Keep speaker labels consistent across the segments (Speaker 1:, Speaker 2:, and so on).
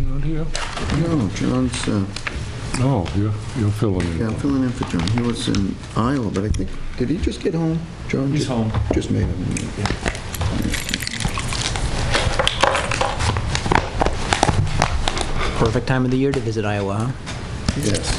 Speaker 1: not here?
Speaker 2: No, John's,
Speaker 1: Oh, you're filling in.
Speaker 2: yeah, I'm filling in for John. He was in Iowa, but I think, did he just get home? John?
Speaker 3: He's home.
Speaker 2: Just made him.
Speaker 4: Perfect time of the year to visit Iowa, huh?
Speaker 2: Yes.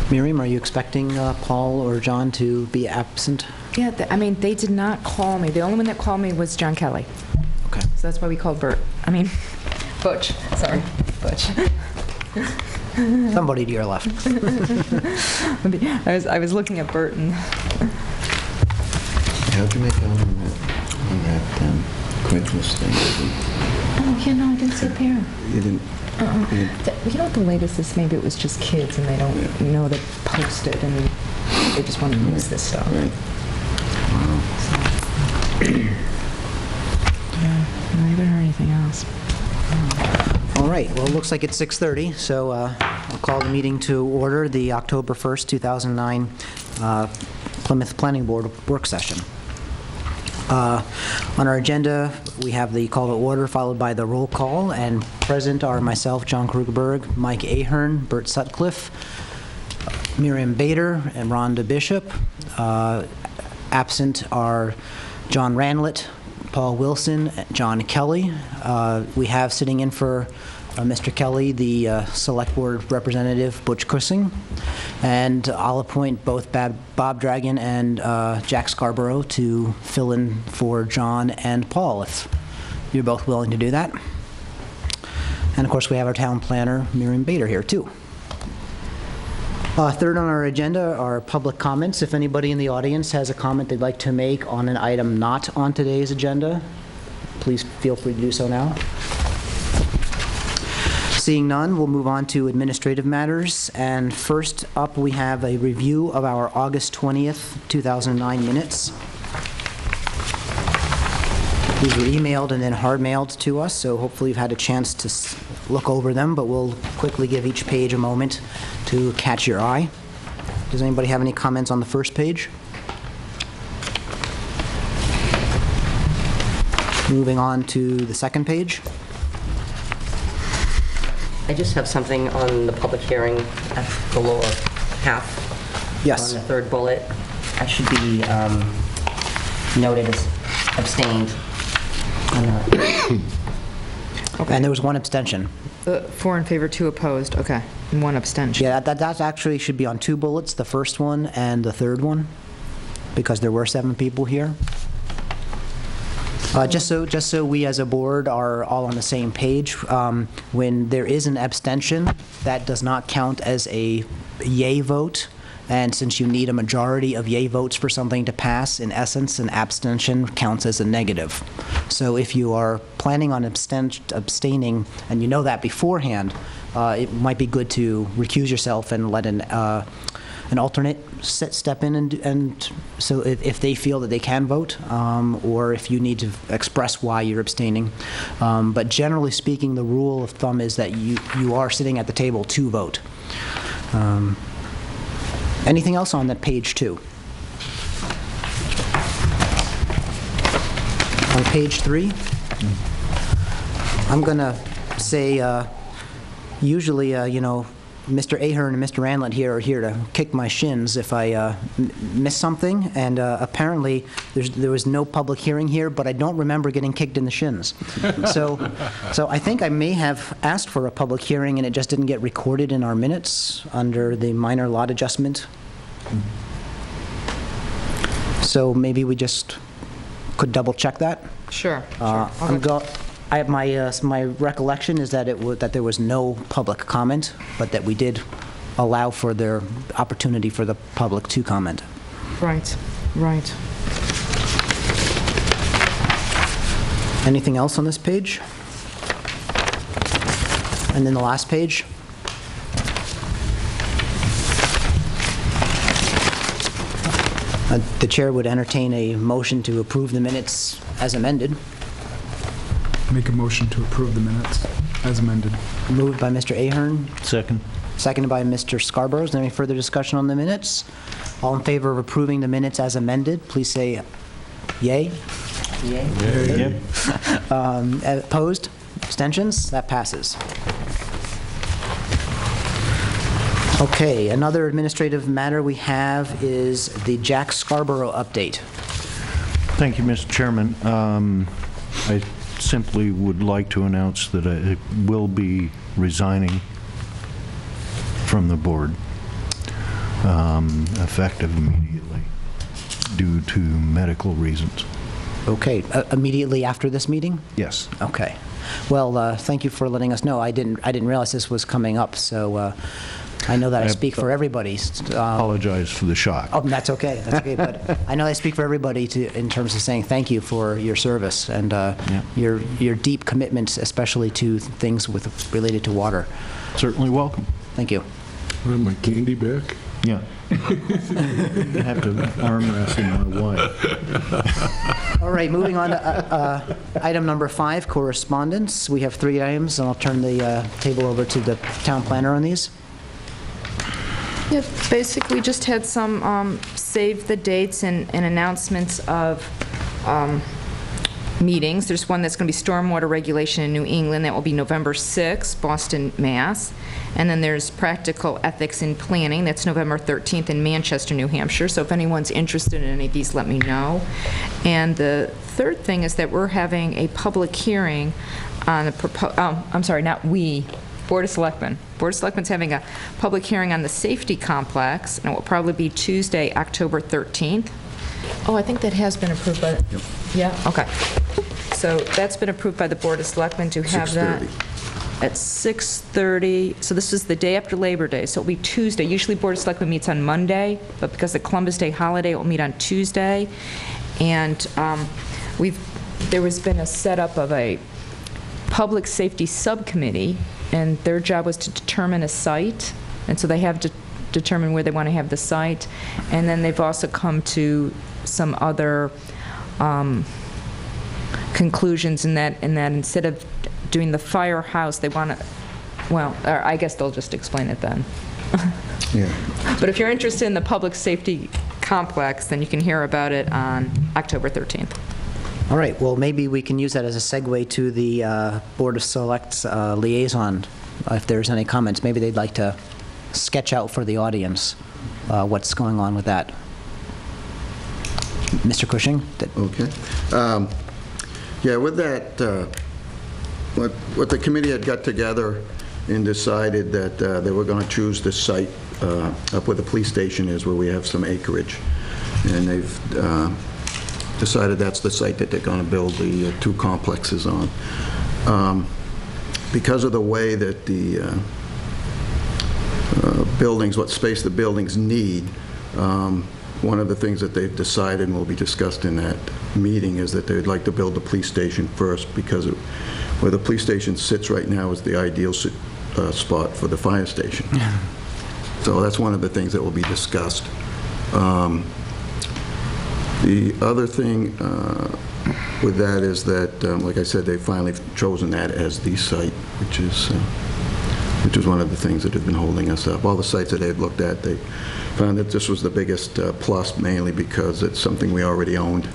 Speaker 4: Miriam, are you expecting Paul or John to be absent?
Speaker 5: Yeah, I mean, they did not call me. The only one that called me was John Kelly.
Speaker 4: Okay.
Speaker 5: So that's why we called Bert. I mean, Butch. Sorry, Butch.
Speaker 4: Somebody to your left.
Speaker 5: I was looking at Bert and
Speaker 2: How'd you make out on that Craigslist thing?
Speaker 5: oh yeah, no, I didn't see a parent.
Speaker 2: You didn't?
Speaker 5: You know what the latest is? Maybe it was just kids and they don't know to post it and they just want to use this stuff.
Speaker 2: Right.
Speaker 5: Yeah, no, I haven't heard anything else.
Speaker 4: All right, well, it looks like it's 6:30, so I'll call the meeting to order, the October 1st, 2009 Plymouth Planning Board work session. On our agenda, we have the call to order followed by the roll call, and present are myself, John Krugerberg, Mike Ahern, Bert Sutcliffe, Miriam Bader, and Rhonda Bishop. Absent are John Ranlett, Paul Wilson, John Kelly. We have sitting in for Mr. Kelly, the Select Board Representative, Butch Cussing. And I'll appoint both Bob Dragon and Jack Scarborough to fill in for John and Paul, if you're both willing to do that. And of course, we have our town planner, Miriam Bader, here too. Third on our agenda are public comments. If anybody in the audience has a comment they'd like to make on an item not on today's agenda, please feel free to do so now. Seeing none, we'll move on to administrative matters. And first up, we have a review of our August 20th, 2009 minutes. These were emailed and then hard mailed to us, so hopefully you've had a chance to look over them, but we'll quickly give each page a moment to catch your eye. Does anybody have any comments on the first page? Moving on to the second page.
Speaker 6: I just have something on the public hearing at the lower half.
Speaker 4: Yes.
Speaker 6: On the third bullet. I should be noted as abstained.
Speaker 4: And there was one abstention.
Speaker 5: 4 in favor, 2 opposed. Okay, and 1 abstention.
Speaker 4: Yeah, that actually should be on 2 bullets, the first one and the third one, because there were 7 people here. Just so we as a board are all on the same page, when there is an abstention, that does not count as a yay vote. And since you need a majority of yay votes for something to pass, in essence, an abstention counts as a negative. So if you are planning on abstaining, and you know that beforehand, it might be good to recuse yourself and let an alternate step in, and so if they feel that they can vote, or if you need to express why you're abstaining. But generally speaking, the rule of thumb is that you are sitting at the table to vote. Anything else on that page 2? On page 3, I'm going to say, usually, Mr. Ahern and Mr. Ranlett here are here to kick my shins if I miss something, and apparently there was no public hearing here, but I don't remember getting kicked in the shins. So I think I may have asked for a public hearing and it just didn't get recorded in our minutes under the minor lot adjustment. So maybe we just could double check that.
Speaker 5: Sure.
Speaker 4: My recollection is that that there was no public comment, but that we did allow for their opportunity for the public to comment.
Speaker 5: Right.
Speaker 4: Anything else on this page? And then the last page. The chair would entertain a motion to approve the minutes as amended.
Speaker 3: Make a motion to approve the minutes as amended.
Speaker 4: Moved by Mr. Ahern,
Speaker 7: Second.
Speaker 4: seconded by Mr. Scarborough. Is there any further discussion on the minutes? All in favor of approving the minutes as amended, please say yay.
Speaker 6: Yay.
Speaker 4: Opposed? Abstentions? That passes. Okay, another administrative matter we have is the Jack Scarborough update.
Speaker 7: Thank you, Mr. Chairman. I simply would like to announce that I will be resigning from the board, effective immediately, due to medical reasons.
Speaker 4: Okay, immediately after this meeting?
Speaker 7: Yes.
Speaker 4: Okay. Well, thank you for letting us know. I didn't realize this was coming up, so I know that I speak for everybody.
Speaker 7: Apologize for the shock.
Speaker 4: Oh, that's okay. That's okay. But I know I speak for everybody in terms of saying thank you for your service and your deep commitment, especially to things related to water.
Speaker 7: Certainly welcome.
Speaker 4: Thank you.
Speaker 1: Want my candy back?
Speaker 7: Yeah. I have to arm wrestle my wife.
Speaker 4: All right, moving on to item number 5, correspondence. We have 3 items, and I'll turn the table over to the town planner on these.
Speaker 5: Yeah, basically just had some save the dates and announcements of meetings. There's one that's going to be stormwater regulation in New England. That will be November 6th, Boston, Mass. And then there's practical ethics in planning. That's November 13th in Manchester, New Hampshire. So if anyone's interested in any of these, let me know. And the third thing is that we're having a public hearing on the Board of Selectmen. Board of Selectmen's having a public hearing on the safety complex, and it will probably be Tuesday, October 13th. Oh, I think that has been approved by... Yep. Yeah? Okay. So that's been approved by the Board of Selectmen to have that at 6:30. So this is the day after Labor Day, so it'll be Tuesday. Usually Board of Selectmen meets on Monday, but because of Columbus Day holiday, it will meet on Tuesday. And there has been a setup of a public safety subcommittee, and their job was to determine a site, and so they have to determine where they want to have the site. And then they've also come to some other conclusions in that instead of doing the firehouse, they want to, well, or I guess they'll just explain it then.
Speaker 2: Yeah.
Speaker 5: But if you're interested in the public safety complex, then you can hear about it on October 13th.
Speaker 4: All right, well, maybe we can use that as a segue to the Board of Select's liaison, if there's any comments. Maybe they'd like to sketch out for the audience what's going on with that. Mr. Cushing?
Speaker 2: Okay. Yeah, with that, what the committee had got together and decided that they were going to choose the site up where the police station is, where we have some acreage. And they've decided that's the site that they're going to build the 2 complexes on. Because of the way that the buildings, what space the buildings need, one of the things that they've decided and will be discussed in that meeting is that they'd like to build the police station first, because where the police station sits right now is the ideal spot for the fire station. So that's one of the things that will be discussed. The other thing with that is that, like I said, they've finally chosen that as the site, which is one of the things that have been holding us up. All the sites that they've looked at, they found that this was the biggest plus, mainly because it's something we already owned.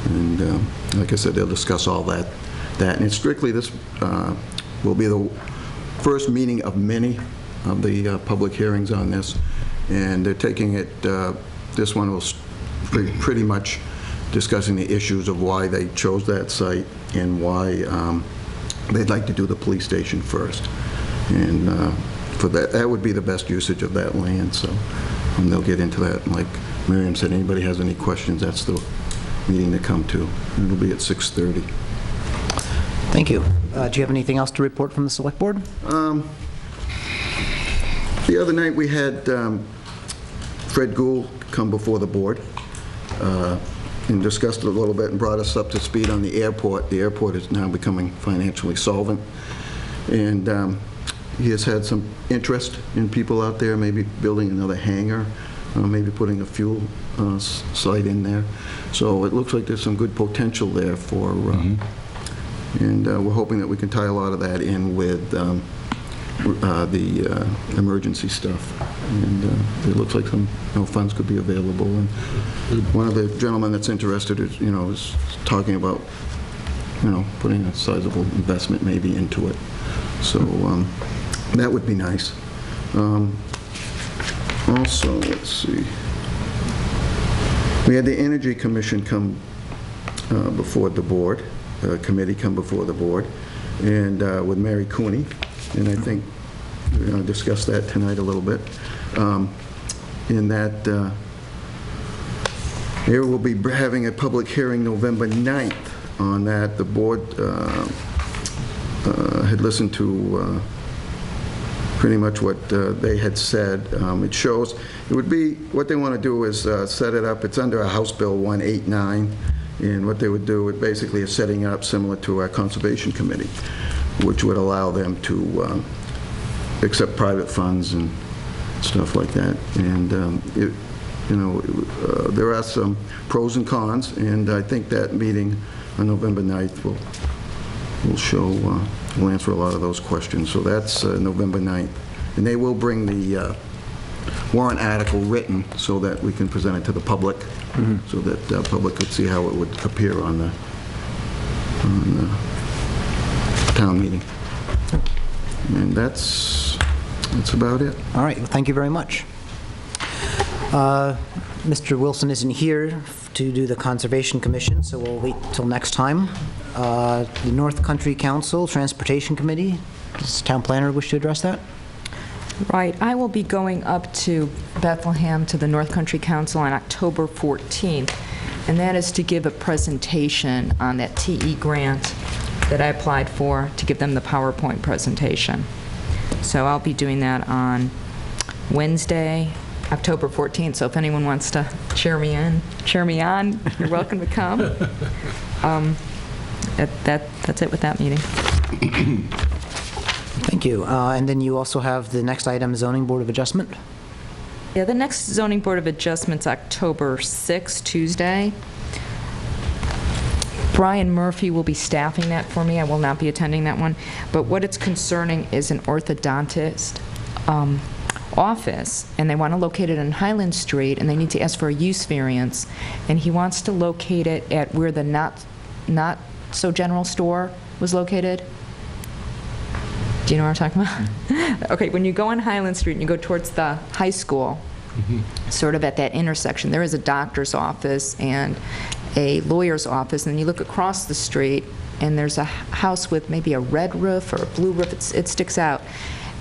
Speaker 2: And like I said, they'll discuss all that. And it's strictly, this will be the first meeting of many of the public hearings on this. And they're taking it, this one will pretty much discussing the issues of why they chose that site and why they'd like to do the police station first. And for that would be the best usage of that land. So they'll get into that. And like Miriam said, anybody has any questions, that's the meeting to come to. It'll be at 6:30.
Speaker 4: Thank you. Do you have anything else to report from the Select Board?
Speaker 2: The other night we had Fred Gould come before the board and discussed it a little bit and brought us up to speed on the airport. The airport is now becoming financially solvent, and he has had some interest in people out there maybe building another hangar maybe putting a fuel site in there. So it looks like there's some good potential there for, and we're hoping that we can tie a lot of that in with the emergency stuff. And it looks like some funds could be available. And one of the gentlemen that's interested is, is talking about, putting a sizable investment maybe into it. So that would be nice. Also, let's see. We had the Energy Commission come before the board, committee come before the board, and with Mary Cooney, and I think we're going to discuss that tonight a little bit. In that, here we'll be having a public hearing November 9th on that. The board had listened to pretty much what they had said. It shows, it would be, what they want to do is set it up, it's under a House Bill 189, and what they would do, it basically is setting it up similar to our Conservation Committee, which would allow them to accept private funds and stuff like that. And there are some pros and cons, and I think that meeting on November 9th will show, will answer a lot of those questions. So that's November 9th. And they will bring the warrant article written so that we can present it to the public, so that the public could see how it would appear on the town meeting. And that's about it.
Speaker 4: All right, well, thank you very much. Mr. Wilson isn't here to do the Conservation Commission, so we'll wait till next time. The North Country Council Transportation Committee, does the town planner wish to address that?
Speaker 5: Right. I will be going up to Bethlehem to the North Country Council on October 14th, and that is to give a presentation on that TE grant that I applied for, to give them the PowerPoint presentation. So I'll be doing that on Wednesday, October 14th. So if anyone wants to cheer me on, you're welcome to come. That's it with that meeting.
Speaker 4: Thank you. And then you also have the next item, Zoning Board of Adjustment.
Speaker 5: Yeah, the next Zoning Board of Adjustment's October 6th, Tuesday. Brian Murphy will be staffing that for me. I will not be attending that one. But what it's concerning is an orthodontist office, and they want to locate it on Highland Street, and they need to ask for a use variance. And he wants to locate it at where the not so general store was located. Do you know what I'm talking about? Okay, when you go on Highland Street and you go towards the high school, sort of at that intersection, there is a doctor's office and a lawyer's office, and then you look across the street and there's a house with maybe a red roof or a blue roof. It sticks out.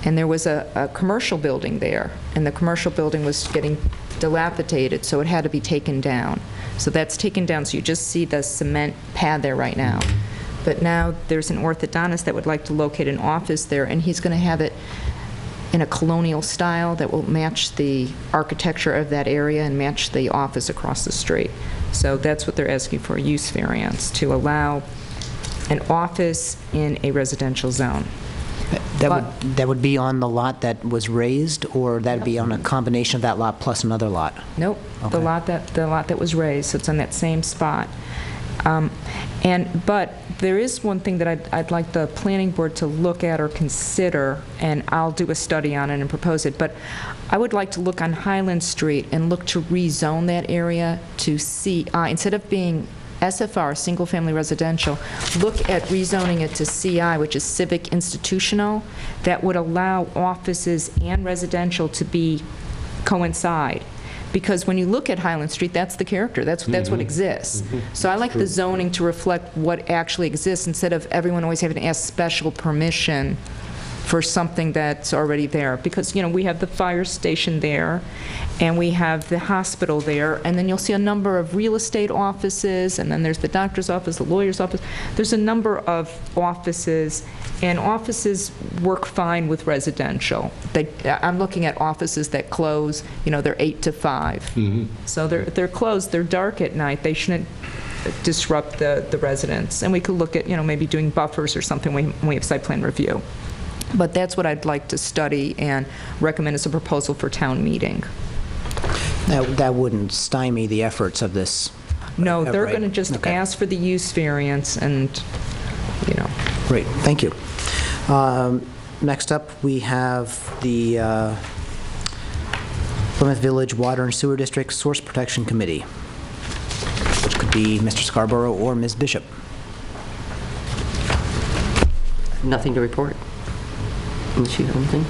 Speaker 5: And there was a commercial building there, and the commercial building was getting dilapidated, so it had to be taken down. So that's taken down, so you just see the cement pad there right now. But now there's an orthodontist that would like to locate an office there, and he's going to have it in a colonial style that will match the architecture of that area and match the office across the street. So that's what they're asking for, a use variance, to allow an office in a residential zone.
Speaker 4: That would be on the lot that was raised, or that would be on a combination of that lot plus another lot?
Speaker 5: Nope,
Speaker 4: Okay.
Speaker 5: the lot that was raised, so it's on that same spot. But there is one thing that I'd like the planning board to look at or consider, and I'll do a study on it and propose it, but I would like to look on Highland Street and look to rezone that area to CI. Instead of being SFR, single-family residential, look at rezoning it to CI, which is civic institutional, that would allow offices and residential to coincide. Because when you look at Highland Street, that's the character. That's what exists. So I like the zoning to reflect what actually exists, instead of everyone always having to ask special permission for something that's already there. Because, we have the fire station there, and we have the hospital there, and then you'll see a number of real estate offices, and then there's the doctor's office, the lawyer's office. There's a number of offices, and offices work fine with residential. I'm looking at offices that close, they're 8 to 5. So they're closed, they're dark at night, they shouldn't disrupt the residents. And we could look at, maybe doing buffers or something when we have site plan review. But that's what I'd like to study and recommend as a proposal for town meeting.
Speaker 4: That wouldn't stymie the efforts of this.
Speaker 5: No, they're
Speaker 4: Right.
Speaker 5: going to just
Speaker 4: Okay.
Speaker 5: ask for the use variance and, you know.
Speaker 4: Great, thank you. Next up, we have the Plymouth Village Water and Sewer District Source Protection Committee, which could be Mr. Scarborough or Ms. Bishop.
Speaker 6: Nothing to report? Unless you have anything?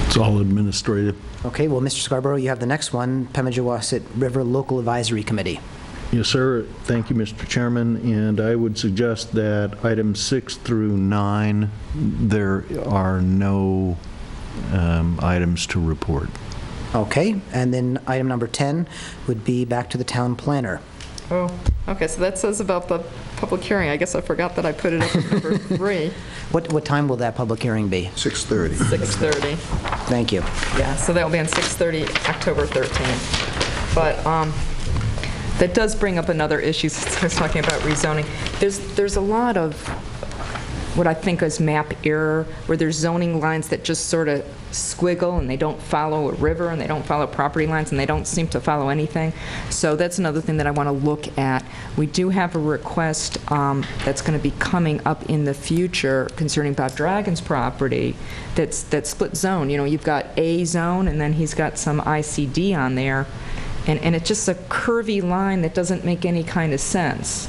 Speaker 7: It's all administrative.
Speaker 4: Okay, well, Mr. Scarborough, you have the next one, Pemigewasset River Local Advisory Committee.
Speaker 7: Yes, sir. Thank you, Mr. Chairman, and I would suggest that items 6 through 9, there are no items to report.
Speaker 4: Okay, and then item number 10 would be back to the town planner.
Speaker 5: Oh, okay, so that says about the public hearing. I guess I forgot that I put it up as number 3,
Speaker 4: What time will that public hearing be?
Speaker 2: 6:30.
Speaker 5: 6:30.
Speaker 4: Thank you.
Speaker 5: Yeah, so that will be on 6:30, October 13th. But that does bring up another issue, since I was talking about rezoning. There's a lot of what I think is map error, where there's zoning lines that just sort of squiggle, and they don't follow a river, and they don't follow property lines, and they don't seem to follow anything. So that's another thing that I want to look at. We do have a request that's going to be coming up in the future concerning Bob Dragon's property that's split zone. You know, you've got A zone, and then he's got some ICD on there, and it's just a curvy line that doesn't make any kind of sense.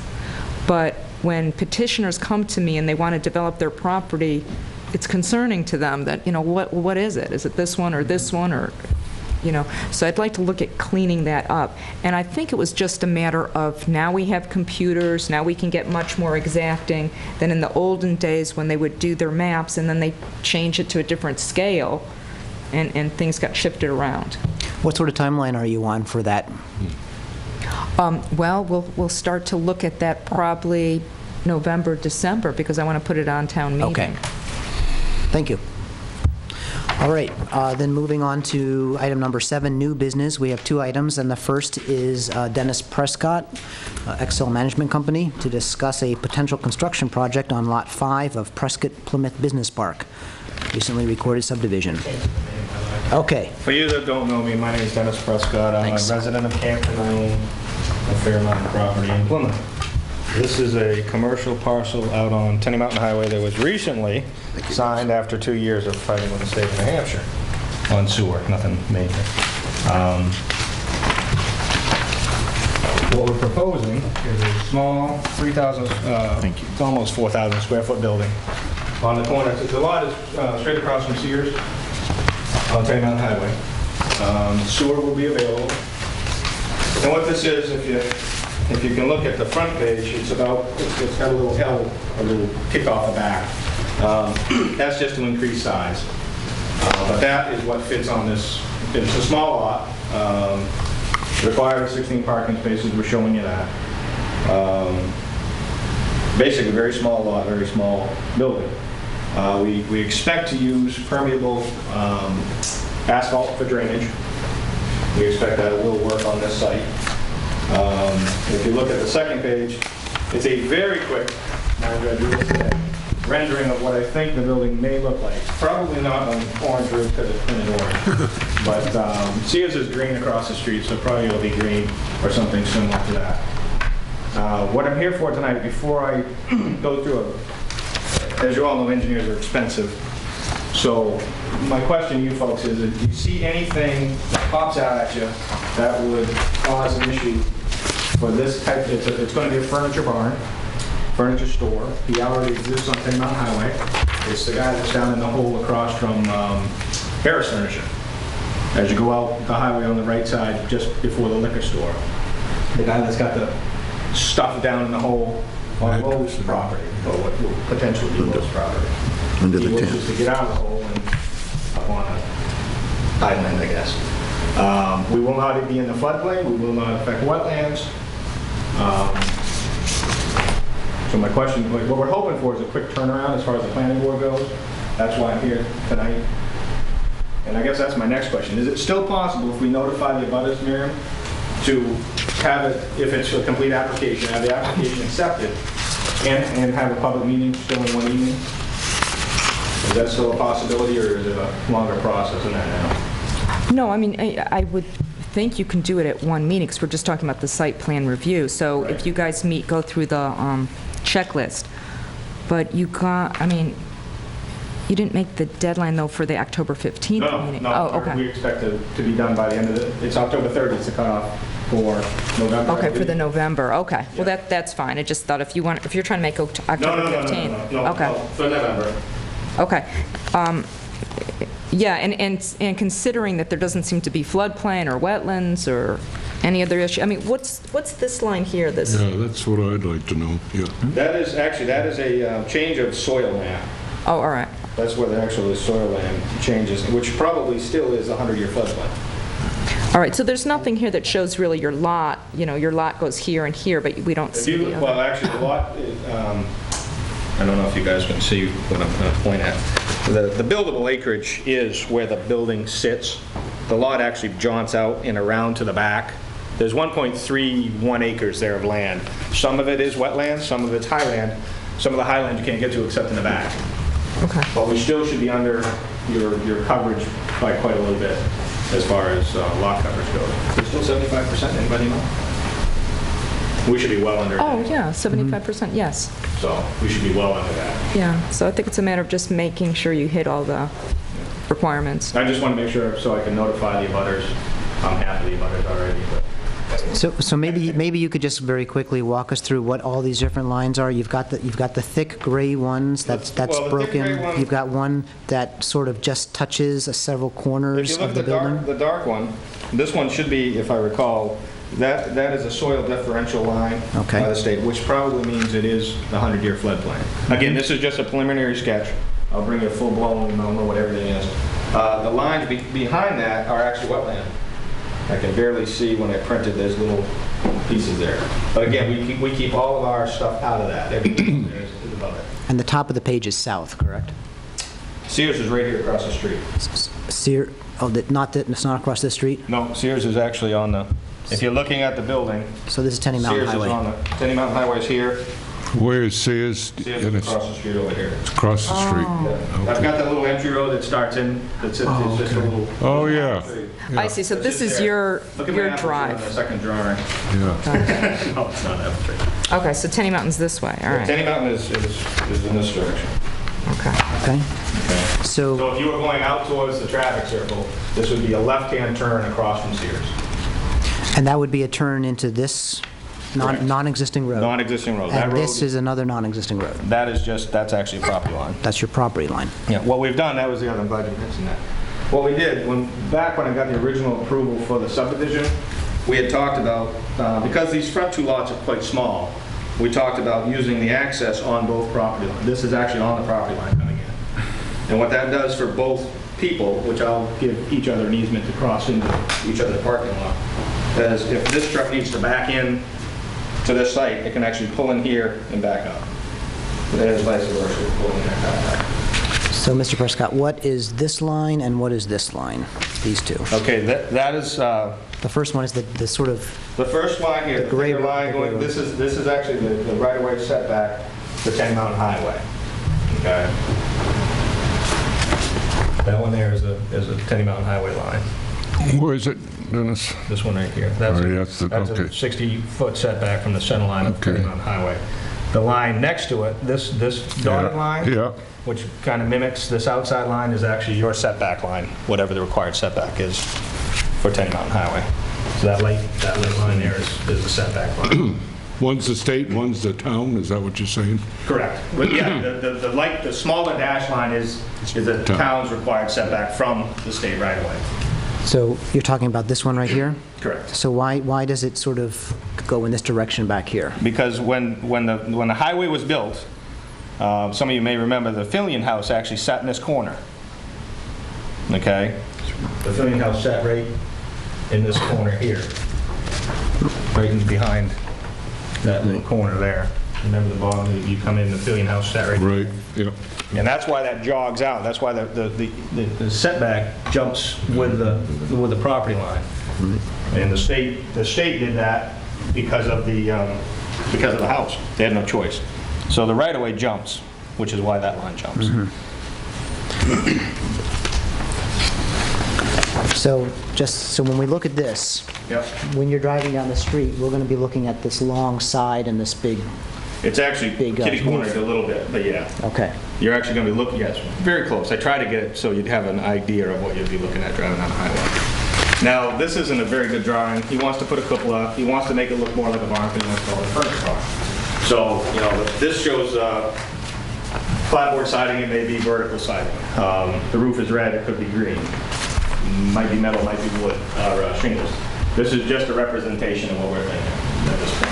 Speaker 5: But when petitioners come to me and they want to develop their property, it's concerning to them that, you know, what is it? Is it this one or this one, or, you know? So I'd like to look at cleaning that up. And I think it was just a matter of, now we have computers, now we can get much more exacting than in the olden days when they would do their maps and then they change it to a different scale, and things got shifted around.
Speaker 4: What sort of timeline are you on for that?
Speaker 5: Well, we'll start to look at that probably November, December, because I want to put it on town meeting.
Speaker 4: Okay. Thank you. All right, then moving on to item number 7, new business. We have 2 items, and the first is Dennis Prescott, Excel Management Company, to discuss a potential construction project on Lot 5 of Prescott Plymouth Business Park, recently recorded subdivision. Okay.
Speaker 8: For you that don't know me, my name is Dennis Prescott. I'm
Speaker 4: Thanks.
Speaker 8: a resident of Campton. I own a fair amount of property in Plymouth. This is a commercial parcel out on Tenny Mountain Highway that was recently signed after 2 years of fighting with the state of New Hampshire on sewer, nothing major. What we're proposing is a small 3,000, it's almost 4,000 square foot building on the corner. The lot is straight across from Sears on Tenny Mountain Highway. Sewer will be available. And what this is, if you can look at the front page, it's got a little L, a little kick off the back. That's just to increase size. But that is what fits on this. It's a small lot. Required 16 parking spaces, we're showing you that. Basically, very small lot, very small building. We expect to use permeable asphalt for drainage. We expect that it will work on this site. If you look at the second page, it's a very quick rendering of what I think the building may look like. Probably not on orange roof because it's printed orange. But Sears is green across the street, so probably it'll be green or something similar to that. What I'm here for tonight, before I go through it, as you all know, engineers are expensive. So my question to you folks is, do you see anything that pops out at you that would cause an issue for this type? It's going to be a furniture barn, furniture store. He already exists on Tenny Mountain Highway. It's the guy that's down in the hole across from Harris Furniture. As you go out the highway on the right side, just before the liquor store. The guy that's got the stuff down in the hole on Lowe's property, or what will potentially be Lowe's property.
Speaker 2: Under
Speaker 8: He
Speaker 2: the
Speaker 8: wishes
Speaker 2: tent.
Speaker 8: to get out of the hole and up on an island, I guess. We will not be in the floodplain. We will not affect wetlands. So my question, what we're hoping for is a quick turnaround as far as the planning board goes. That's why I'm here tonight. And I guess that's my next question. Is it still possible if we notify the abutters, Miriam, to have it, if it's a complete application, have the application accepted and have a public meeting still in one evening? Is that still a possibility, or is it a longer process than that now?
Speaker 5: No, I mean, I would think you can do it at one meeting, because we're just talking about the site plan review. So if you guys meet, go through the checklist. But you got, I mean, you didn't make the deadline, though, for the October 15th meeting?
Speaker 8: No,
Speaker 5: Oh, okay.
Speaker 8: we expect it to be done by the end of the, it's October 30th, the cutoff for November.
Speaker 5: Okay, for the November, okay. Well, that's fine. I just thought if you're trying to make October 15th.
Speaker 8: No,
Speaker 5: Okay.
Speaker 8: for November.
Speaker 5: Okay. Yeah, and considering that there doesn't seem to be floodplain or wetlands or any other issue, I mean, what's this line here, this?
Speaker 1: Yeah, that's what I'd like to know, yeah.
Speaker 8: That is a change of soil land.
Speaker 5: Oh, all right.
Speaker 8: That's where the actual soil land changes, which probably still is a 100-year floodplain.
Speaker 5: All right, so there's nothing here that shows really your lot, your lot goes here and here, but we don't see the other.
Speaker 8: Well, actually, the lot, I don't know if you guys can see what I'm going to point at. The buildable acreage is where the building sits. The lot actually jaunts out and around to the back. There's 1.31 acres there of land. Some of it is wetlands, some of it's highland. Some of the highland you can't get to except in the back.
Speaker 5: Okay.
Speaker 8: But we still should be under your coverage by quite a little bit as far as lot coverage goes. It's still 75%, anybody know? We should be well under that.
Speaker 5: Oh, yeah, 75%, yes.
Speaker 8: So we should be well under that.
Speaker 5: Yeah, so I think it's a matter of just making sure you hit all the requirements.
Speaker 8: I just want to make sure so I can notify the abutters. I'm half of the abutters already, but.
Speaker 4: So maybe you could just very quickly walk us through what all these different lines are. You've got the thick gray ones that's
Speaker 8: Well, the thick
Speaker 4: broken.
Speaker 8: gray one-
Speaker 4: You've got one that sort of just touches several
Speaker 8: If
Speaker 4: corners
Speaker 8: you look
Speaker 4: of
Speaker 8: at
Speaker 4: the building.
Speaker 8: the dark one, this one should be, if I recall, that is a soil differential line
Speaker 4: Okay.
Speaker 8: by the state, which probably means it is the 100-year floodplain. Again, this is just a preliminary sketch. I'll bring you a full-blown, I'll know what everything is. The lines behind that are actually wetland. I can barely see when I printed those little pieces there. But again, we keep all of our stuff out of that. Everything there is above it.
Speaker 4: And the top of the page is south, correct?
Speaker 8: Sears is right here across the street.
Speaker 4: It's not across this street?
Speaker 8: No, Sears is actually on the, if you're looking at the building,
Speaker 4: So this is Tenny Mountain
Speaker 8: Sears is
Speaker 4: Highway.
Speaker 8: on the, Tenny Mountain Highway is here,
Speaker 1: Where is Sears?
Speaker 8: Sears
Speaker 1: And
Speaker 8: is
Speaker 1: it's
Speaker 8: across the street over here.
Speaker 1: across the street.
Speaker 8: I've got that little entry road that starts in, it's just a little.
Speaker 1: Oh, yeah.
Speaker 5: I see, so
Speaker 8: It's
Speaker 5: this
Speaker 8: just
Speaker 5: is
Speaker 8: there.
Speaker 5: your
Speaker 8: Look at my application on
Speaker 5: drive.
Speaker 8: the second drawing.
Speaker 1: Yeah.
Speaker 8: No, it's not that tree.
Speaker 5: Okay, so Tenny Mountain's this way, all right.
Speaker 8: Tenny Mountain is in this direction.
Speaker 5: Okay.
Speaker 4: Okay.
Speaker 8: Okay.
Speaker 4: So,
Speaker 8: So if you were going out towards the traffic circle, this would be a left-hand turn across from Sears.
Speaker 4: and that would be a turn into this
Speaker 8: Correct.
Speaker 4: non-existing road?
Speaker 8: Non-existing road. That
Speaker 4: And
Speaker 8: road,
Speaker 4: this is another non-existing road?
Speaker 8: that's actually a property line.
Speaker 4: That's your property line?
Speaker 8: Yeah, what we've done, that was the other, I'm glad you mentioned that. What we did, back when I got the original approval for the subdivision, we had talked about, because these front two lots are quite small, we talked about using the access on both property lines. This is actually on the property line coming in. And what that does for both people, which I'll give each other an easement to cross into each other's parking lot, is if this truck needs to back in to this site, it can actually pull in here and back up. There's vice versa, pull in there and back up.
Speaker 4: So, Mr. Prescott, what is this line and what is this line? These two.
Speaker 8: Okay, that is,
Speaker 4: The first one is the sort of,
Speaker 8: the first line here, the
Speaker 4: gray
Speaker 8: bigger line
Speaker 4: road, the
Speaker 8: going,
Speaker 4: gray
Speaker 8: this is actually the right-of-way setback for Tenny Mountain Highway. Okay? That one there is a Tenny Mountain Highway line.
Speaker 1: Where is it, Dennis?
Speaker 8: This one right here.
Speaker 1: Oh, yeah, that's the-
Speaker 8: That's a
Speaker 1: okay.
Speaker 8: 60-foot setback from the center line of
Speaker 1: Okay.
Speaker 8: Tenny Mountain Highway. The line next to it, this dotted
Speaker 1: Yeah,
Speaker 8: line,
Speaker 1: yeah.
Speaker 8: which kind of mimics this outside line, is actually your setback line, whatever the required setback is for Tenny Mountain Highway. So that light line there is the setback line.
Speaker 1: One's the state, one's the town, is that what you're saying?
Speaker 8: Correct. But yeah, the smaller dash line is the town's required setback from the state right away.
Speaker 4: so you're talking about this one right here?
Speaker 8: Correct.
Speaker 4: So why does it sort of go in this direction back here?
Speaker 8: Because when the highway was built, some of you may remember the Fillion House actually sat in this corner. Okay? The Fillion House sat right in this corner here. Right in behind that little corner there. Remember the bottom, you come in, the Fillion House sat right
Speaker 1: Right, yeah.
Speaker 8: And that's why that jogs out. That's why the setback jumps with the property line. And the state did that because of the house. They had no choice. So the right-of-way jumps, which is why that line jumps.
Speaker 4: So when we look at this,
Speaker 8: Yep.
Speaker 4: when you're driving down the street, we're going to be looking at this long side and this big,
Speaker 8: It's actually
Speaker 4: Big,
Speaker 8: kitty-cornered a little bit, but yeah.
Speaker 4: okay.
Speaker 8: You're actually going to be looking at it very close. I try to get it so you'd have an idea of what you'd be looking at driving on the highway. Now, this isn't a very good drawing. He wants to put a cupola. He wants to make it look more like a barn, because he wants to call it a furniture barn. So, you know, this shows clapboard siding. It may be vertical siding. The roof is red. It could be green. Might be metal, might be wood, or shingles. This is just a representation of what we're thinking at this point.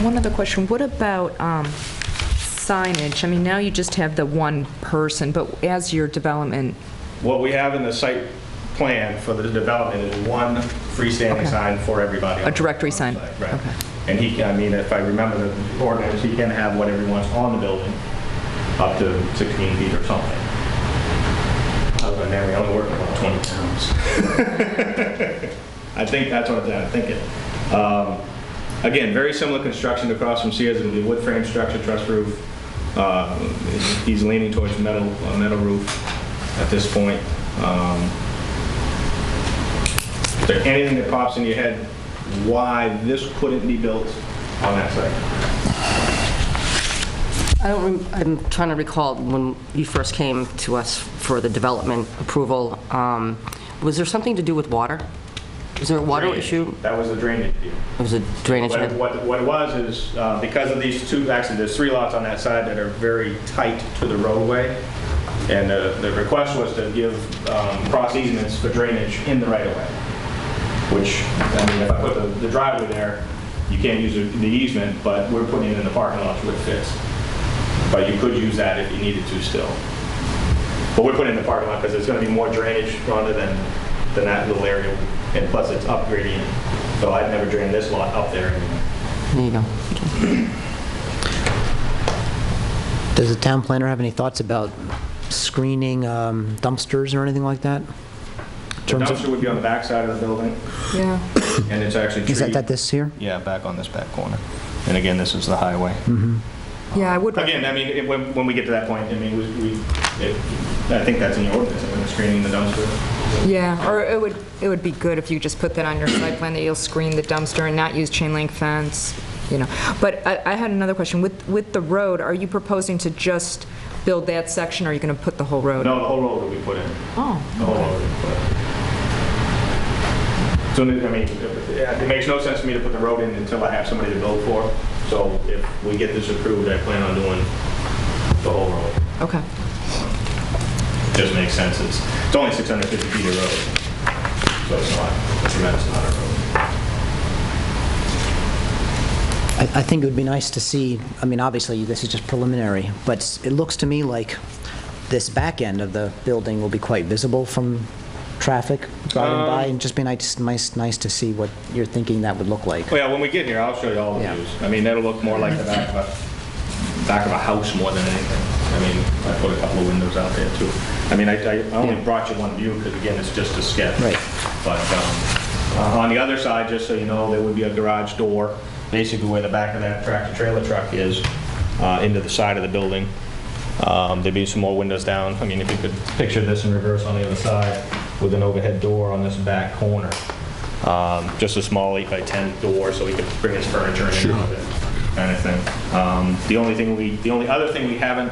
Speaker 5: One other question, what about signage? I mean, now you just have the one person, but as your development,
Speaker 8: What we have in the site plan for the development is one freestanding
Speaker 5: Okay.
Speaker 8: sign for everybody.
Speaker 5: A directory
Speaker 8: on
Speaker 5: sign.
Speaker 8: site, Right.
Speaker 5: Okay.
Speaker 8: And he, I mean, if I remember the ordinance, he can have whatever he wants on the building, up to 16 feet or something. I was my memory, I only work about 20 towns. I think that's what I'm thinking. Again, very similar construction across from Sears. It'll be wood frame structure, truss roof. He's leaning towards metal roof at this point. Is there anything that pops in your head why this couldn't be built on that site?
Speaker 6: I'm trying to recall when you first came to us for the development approval, was there something to do with water? Was there a water
Speaker 8: Drainage.
Speaker 6: issue?
Speaker 8: That was the drainage deal.
Speaker 6: It was a drainage.
Speaker 8: What it was is, because of these two, actually, there's 3 lots on that side that are very tight to the roadway, and the request was to give cross easements for drainage in the right-of-way, which, I mean, if I put the driveway there, you can't use the easement, but we're putting it in the parking lot where it fits. But you could use that if you needed to still. But we're putting it in the parking lot because there's going to be more drainage rather than that little area, and plus it's up gradient. So I'd never drain this lot up there anymore.
Speaker 6: There you go.
Speaker 4: Does the town planner have any thoughts about screening dumpsters or anything like that?
Speaker 8: The dumpster would be on the back side of the building,
Speaker 5: yeah.
Speaker 8: and it's actually
Speaker 4: Is
Speaker 8: treated.
Speaker 4: that this here?
Speaker 8: Yeah, back on this back corner. And again, this is the highway.
Speaker 5: Yeah, I would.
Speaker 8: Again, I mean, when we get to that point, I mean, I think that's in your ordinance, I mean, screening the dumpster.
Speaker 5: Yeah, or it would be good if you just put that on your site plan, that you'll screen the dumpster and not use chain link fence, you know. But I had another question. With the road, are you proposing to just build that section, or are you going to put the whole road?
Speaker 8: No, the whole road will be put in.
Speaker 5: Oh.
Speaker 8: The whole road will be put in. So, I mean, it makes no sense for me to put the road in until I have somebody to build for. So if we get this approved, I plan on doing the whole road.
Speaker 5: Okay.
Speaker 8: Just makes sense. It's only 650 feet of road, so it's not a tremendous amount of road.
Speaker 4: I think it would be nice to see, I mean, obviously, this is just preliminary, but it looks to me like this back end of the building will be quite visible from traffic driving by, and just be nice to see what you're thinking that would look like.
Speaker 8: Well, yeah, when we get here, I'll show you all the
Speaker 4: Yeah.
Speaker 8: views. I mean, that'll look more like the back of a house more than anything. I mean, I put a couple of windows out there too. I mean, I only brought you one view because, again, it's just a sketch.
Speaker 4: Right.
Speaker 8: But on the other side, just so you know, there would be a garage door, basically where the back of that tractor-trailer truck is, into the side of the building. There'd be some more windows down. I mean, if you could picture this in reverse on the other side with an overhead door on this back corner. Just a small 8x10 door so he could bring his furniture in and out of it, kind of thing. The only other thing we haven't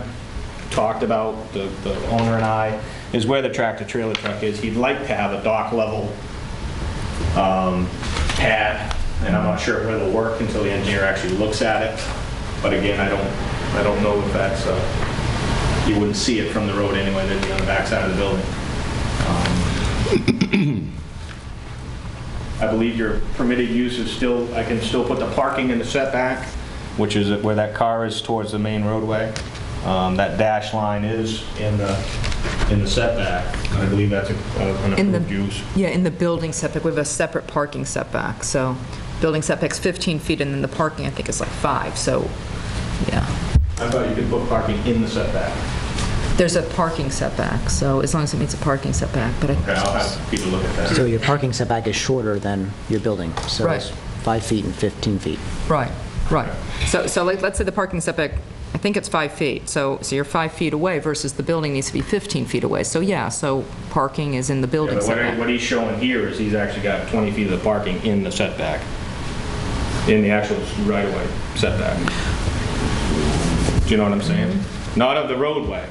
Speaker 8: talked about, the owner and I, is where the tractor-trailer truck is. He'd like to have a dock level pad, and I'm not sure if it'll work until the engineer actually looks at it. But again, I don't know if that's, you wouldn't see it from the road anyway. They'd be on the back side of the building. I believe your permitted use is still, I can still put the parking in the setback, which is where that car is towards the main roadway. That dash line is in the setback. I believe that's an approved use.
Speaker 5: Yeah, in the building setback, we have a separate parking setback, so building setback's 15 feet, and then the parking, I think, is like 5, so, yeah.
Speaker 8: I thought you could put parking in the setback.
Speaker 5: There's a parking setback, so as long as it meets a parking setback, but
Speaker 8: Okay, I'll have people look at that.
Speaker 4: So your parking setback is shorter than your building, so
Speaker 5: Right.
Speaker 4: it's 5 feet and 15 feet.
Speaker 5: Right. So like, let's say the parking setback I think it's 5 feet. So you're 5 feet away versus the building needs to be 15 feet away. So yeah, so parking is in the building
Speaker 8: But
Speaker 5: setback.
Speaker 8: what he's showing here is he's actually got 20 feet of the parking in the setback, in the actual right-of-way setback. Do you know what I'm saying? Not of the roadway,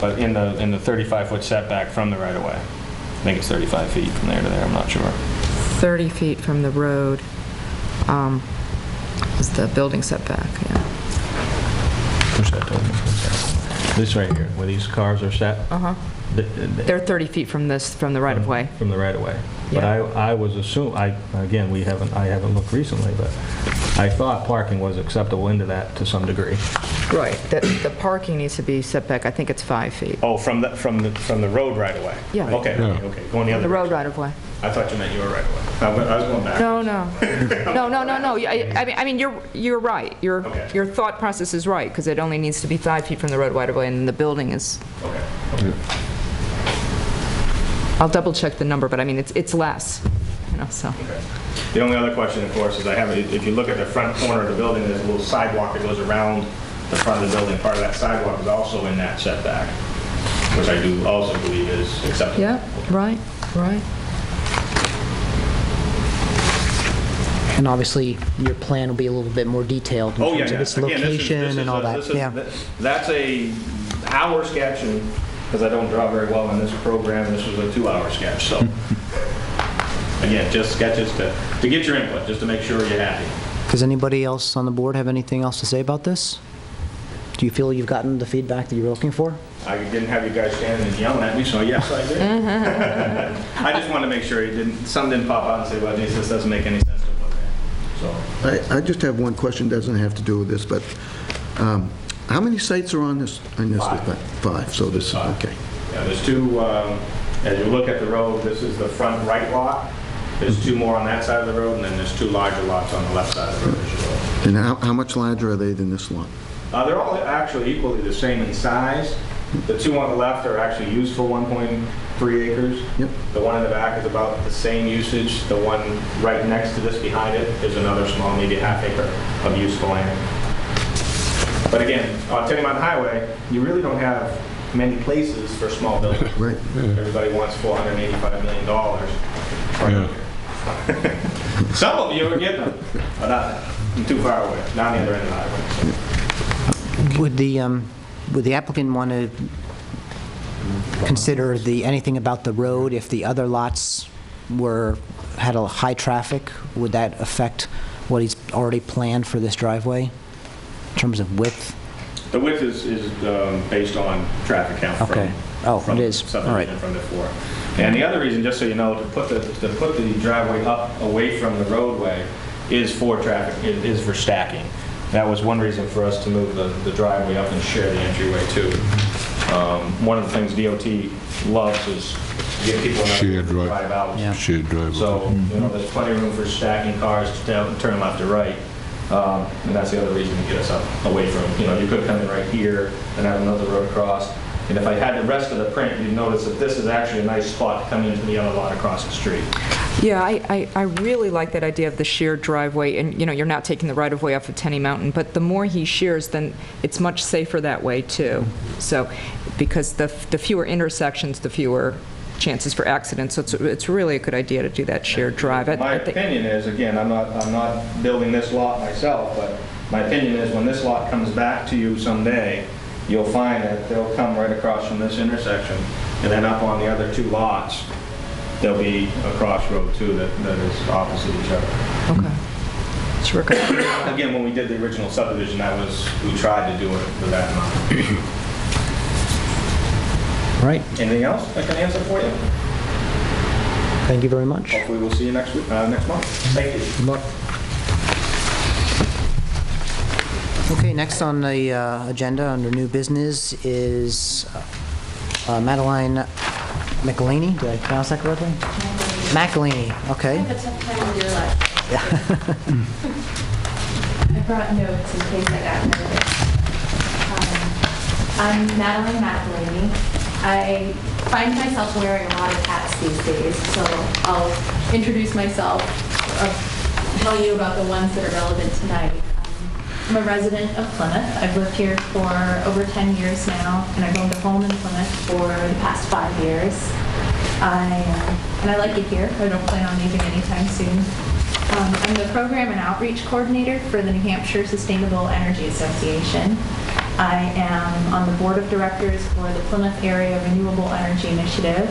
Speaker 8: but in the 35-foot setback from the right-of-way. I think it's 35 feet from there to there, I'm not sure.
Speaker 5: 30 feet from the road is the building setback, yeah.
Speaker 8: Where's that building? This right here, where these cars are set?
Speaker 5: Uh-huh. They're 30 feet from the right-of-way.
Speaker 8: From the right-of-way. But
Speaker 5: Yeah.
Speaker 8: I was assuming, again, I haven't looked recently, but I thought parking was acceptable into that to some degree.
Speaker 5: Right. The parking needs to be set back, I think it's 5 feet.
Speaker 8: Oh, from the road right-of-way?
Speaker 5: Yeah.
Speaker 8: Okay, okay, going the other
Speaker 5: The road
Speaker 8: direction.
Speaker 5: right-of-way.
Speaker 8: I thought you meant you were right-of-way. I was going back.
Speaker 5: No. No. I mean, you're right.
Speaker 8: Okay.
Speaker 5: Your thought process is right, because it only needs to be 5 feet from the road right-of-way, and the building is...
Speaker 8: Okay.
Speaker 5: I'll double-check the number, but I mean, it's less, so...
Speaker 8: Okay. The only other question, of course, is if you look at the front corner of the building, there's a little sidewalk that goes around the front of the building. Part of that sidewalk is also in that setback, which I do also believe is acceptable.
Speaker 5: Yeah, right.
Speaker 4: And obviously, your plan will be a little bit more detailed in
Speaker 8: Oh, yeah,
Speaker 4: terms of
Speaker 8: yeah.
Speaker 4: its
Speaker 8: Again,
Speaker 4: location and all that. Yeah.
Speaker 8: That's our sketch, and because I don't draw very well in this program, this was a 2-hour sketch, so. Again, just sketches to get your input, just to make sure you're happy.
Speaker 4: Does anybody else on the board have anything else to say about this? Do you feel you've gotten the feedback that you were looking for?
Speaker 8: I didn't have you guys standing and yelling at me, so yes, I did. I just wanted to make sure some didn't pop out and say, well, geez, this doesn't make any sense to put there. So.
Speaker 2: I just have one question, doesn't have to do with this, but how many sites are on this? 5. So this, okay.
Speaker 8: Yeah, there's 2, as you look at the road, this is the front right lot. There's 2 more on that side of the road, and then there's 2 larger lots on the left side of the road as you go.
Speaker 2: And how much larger are they than this lot?
Speaker 8: They're all actually equally the same in size. The 2 on the left are actually used for 1.3 acres.
Speaker 2: Yep.
Speaker 8: The one in the back is about the same usage. The one right next to this behind it is another small, maybe a ½ acre of useful land. But again, on Tenny Mountain Highway, you really don't have many places for small buildings.
Speaker 2: Right.
Speaker 8: Everybody wants $485 million.
Speaker 1: Yeah.
Speaker 8: Some of you are getting them, but not too far away, not on the other end of the highway.
Speaker 4: Would the applicant want to consider anything about the road if the other lots had a high traffic? Would that affect what he's already planned for this driveway in terms of width?
Speaker 8: The width is based on traffic count
Speaker 4: Okay.
Speaker 8: from
Speaker 4: It is.
Speaker 8: subdivision
Speaker 4: All right.
Speaker 8: from before. And the other reason, just so you know, to put the driveway up away from the roadway is for traffic, is for stacking. That was one reason for us to move the driveway up and share the entryway too. One of the things DOT loves is to get people
Speaker 1: Shared
Speaker 8: to drive out.
Speaker 4: Yeah.
Speaker 1: Shared driveway.
Speaker 8: So, there's plenty of room for stacking cars to turn left or right. And that's the other reason to get us up away from, you could come in right here and have another road across. And if I had the rest of the print, you'd notice that this is actually a nice spot to come into the other lot across the street.
Speaker 5: Yeah, I really like that idea of the shared driveway, and, you're not taking the right-of-way off of Tenny Mountain, but the more he shares, then it's much safer that way, too. So, because the fewer intersections, the fewer chances for accidents, so it's really a good idea to do that shared drive.
Speaker 8: My opinion is, again, I'm not building this lot myself, but my opinion is when this lot comes back to you someday, you'll find that they'll come right across from this intersection, and then up on the other 2 lots, there'll be a crossroad too that is opposite each other.
Speaker 5: Okay. Sure.
Speaker 8: Again, when we did the original subdivision, we tried to do it with that amount.
Speaker 4: Right.
Speaker 8: Anything else I can answer for you?
Speaker 4: Thank you very much.
Speaker 8: Hopefully we'll see you next month. Thank you.
Speaker 4: Good luck. Okay, next on the agenda under new business is Madeline McElhaney. Did I pronounce that correctly? McElhaney. Okay.
Speaker 9: I have a tough time with your life. I brought notes in case I got nervous. I'm Madeline McElhaney. I find myself wearing a lot of hats these days, so I'll introduce myself, tell you about the ones that are relevant tonight. I'm a resident of Plymouth. I've lived here for over 10 years now, and I've owned a home in Plymouth for the past 5 years. And I like it here. I don't plan on leaving anytime soon. I'm the Program and Outreach Coordinator for the New Hampshire Sustainable Energy Association. I am on the Board of Directors for the Plymouth Area Renewable Energy Initiative.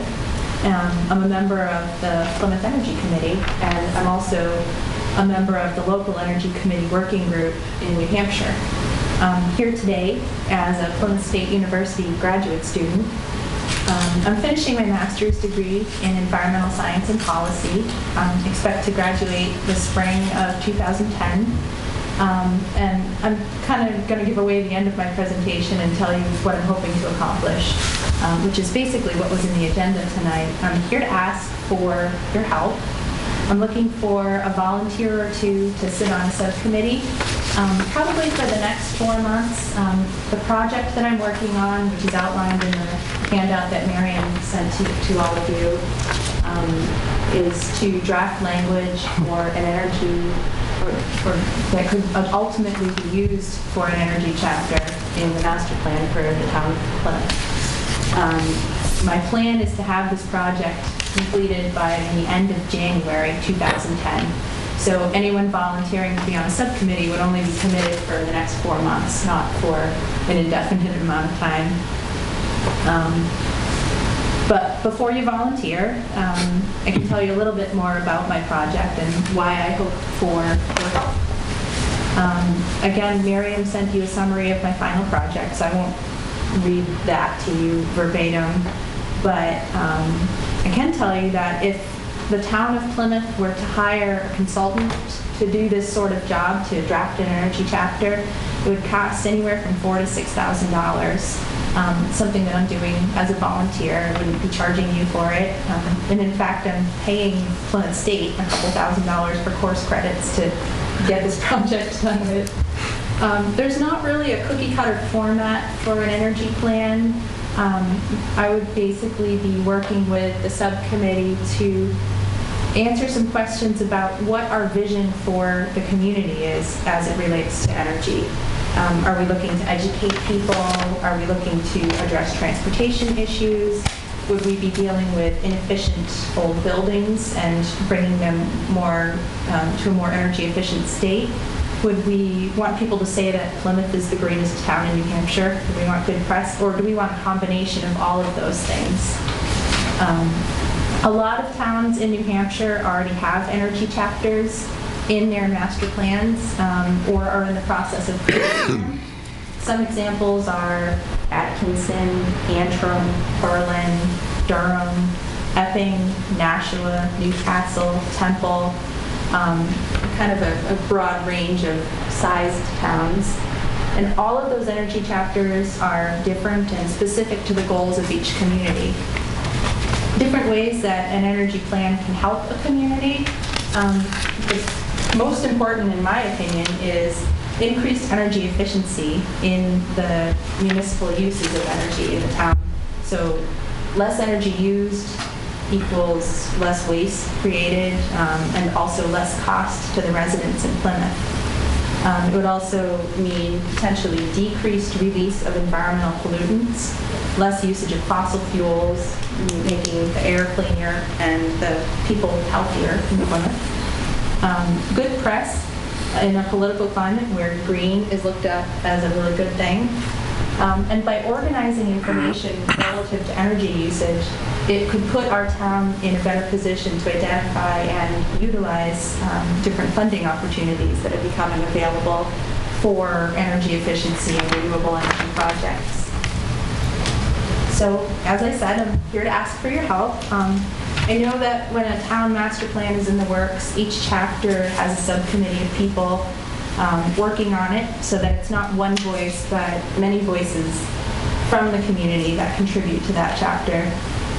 Speaker 9: I'm a member of the Plymouth Energy Committee, and I'm also a member of the Local Energy Committee Working Group in New Hampshire. I'm here today as a Plymouth State University graduate student. I'm finishing my master's degree in environmental science and policy. Expect to graduate the spring of 2010. And I'm kind of going to give away the end of my presentation and tell you what I'm hoping to accomplish, which is basically what was in the agenda tonight. I'm here to ask for your help. I'm looking for a volunteer or two to sit on a subcommittee, probably for the next 4 months. The project that I'm working on, which is outlined in the handout that Miriam sent to all of you, is to draft language for an energy, that could ultimately be used for an energy chapter in the master plan for the town of Plymouth. My plan is to have this project completed by the end of January 2010. So anyone volunteering to be on a subcommittee would only be committed for the next 4 months, not for an indefinite amount of time. But before you volunteer, I can tell you a little bit more about my project and why I hope for your help. Again, Miriam sent you a summary of my final project, so I won't read that to you verbatim. But I can tell you that if the town of Plymouth were to hire a consultant to do this sort of job, to draft an energy chapter, it would cost anywhere from $4,000 to $6,000. Something that I'm doing as a volunteer. I wouldn't be charging you for it. And in fact, I'm paying Plymouth State a couple $1,000s for course credits to get this project done with. There's not really a cookie cutter format for an energy plan. I would basically be working with the subcommittee to answer some questions about what our vision for the community is as it relates to energy. Are we looking to educate people? Are we looking to address transportation issues? Would we be dealing with inefficient old buildings and bringing them more to a more energy efficient state? Would we want people to say that Plymouth is the greenest town in New Hampshire? Do we want good press? Or do we want a combination of all of those things? A lot of towns in New Hampshire already have energy chapters in their master plans or are in the process of creating them. Some examples are Atkinson, Antrim, Berlin, Durham, Epping, Nashua, Newcastle, Temple, kind of a broad range of sized towns. And all of those energy chapters are different and specific to the goals of each community. Different ways that an energy plan can help a community. The most important, in my opinion, is increased energy efficiency in the municipal uses of energy in the town. So less energy used equals less waste created and also less cost to the residents in Plymouth. It would also mean potentially decreased release of environmental pollutants, less usage of fossil fuels, making the air cleaner and the people healthier in Plymouth. Good press in a political climate where green is looked at as a really good thing. And by organizing information relative to energy usage, it could put our town in a better position to identify and utilize different funding opportunities that are becoming available for energy efficiency and renewable energy projects. So, as I said, I'm here to ask for your help. I know that when a town master plan is in the works, each chapter has a subcommittee of people working on it so that it's not one voice, but many voices from the community that contribute to that chapter.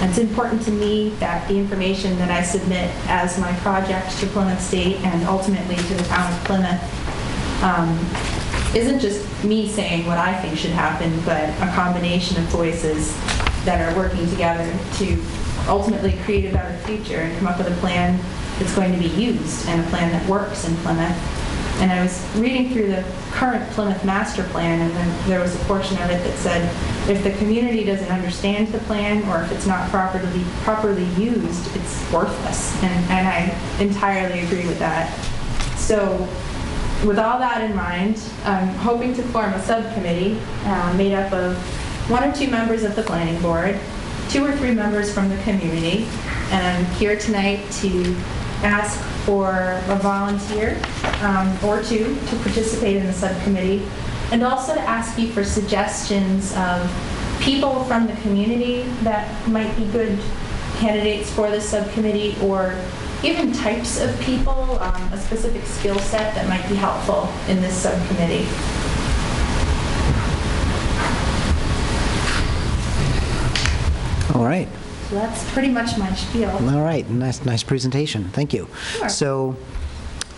Speaker 9: And it's important to me that the information that I submit as my project to Plymouth State and ultimately to the town of Plymouth isn't just me saying what I think should happen, but a combination of voices that are working together to ultimately create a better future and come up with a plan that's going to be used and a plan that works in Plymouth. And I was reading through the current Plymouth master plan, and then there was a portion of it that said, if the community doesn't understand the plan, or if it's not properly used, it's worthless. And I entirely agree with that. So with all that in mind, I'm hoping to form a subcommittee made up of 1 or 2 members of the planning board, 2 or 3 members from the community, and I'm here tonight to ask for a volunteer or 2 to participate in the subcommittee, and also to ask you for suggestions of people from the community that might be good candidates for this subcommittee, or even types of people, a specific skill set that might be helpful in this subcommittee.
Speaker 4: All right.
Speaker 9: So that's pretty much my spiel.
Speaker 4: All right. Nice presentation. Thank you.
Speaker 9: Sure.
Speaker 4: So,